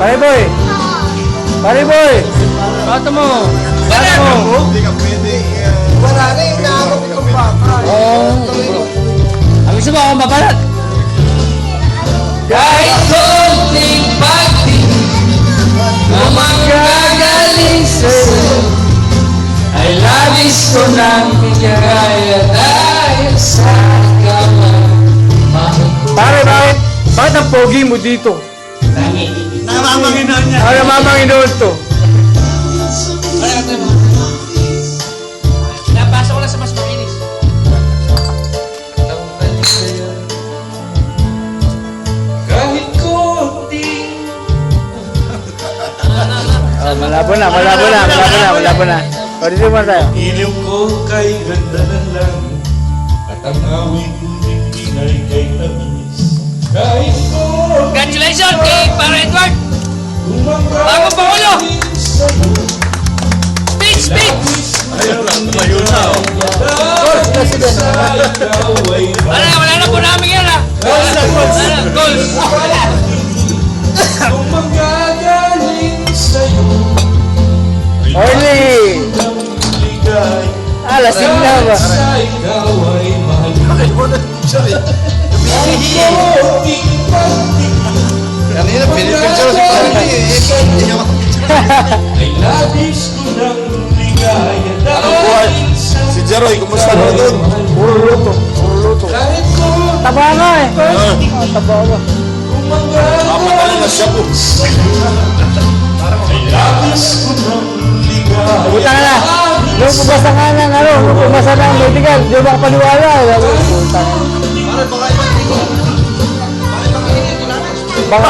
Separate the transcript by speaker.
Speaker 1: Pare boy! Pare boy! Bato mo! Bato mo!
Speaker 2: Hindi ka pwede.
Speaker 3: Wala na yung naabot itong bata.
Speaker 1: Ang gusto mo akong mabalat? Kahit konting pagting mamagagaling sa'yo ay labis ko nang kaya dahil sa kamay. Pare, bakit ang pogi mo dito?
Speaker 2: Namamanginoon niya.
Speaker 1: Ano mamanginoon to?
Speaker 4: Napasok ko lang sa mas makinis.
Speaker 1: Kahit konting malabo na. O, dito muna tayo.
Speaker 2: Ilaw ko kay ganda ng langit at ang awit ko din ay kay tamis. Kahit ko
Speaker 4: Congratulations kay Para Edward! Bagong Pangulo! Speech! Speech!
Speaker 2: Ayun na.
Speaker 4: Wala na po namin yan ha! Wala na, goals!
Speaker 2: Kung magagaling sa'yo
Speaker 1: Orly! Lasing na ba?
Speaker 2: sa ikaw ay mahal. Bakit mo na siya eh? Kanina pinipicture si Pari ay labis ko ng ligaya dahil sa si Jeroy, kumusta mo doon?
Speaker 1: Puro luto.
Speaker 2: Kahit ko
Speaker 1: Taba nga eh. Taba nga.
Speaker 2: mapatalo na siya po. Ay labis ko ng ligaya.
Speaker 1: Puta ka na. Nung pumasa nga ng nung pumasa ng medical, di ba kapaniwala? Puta ka. Baka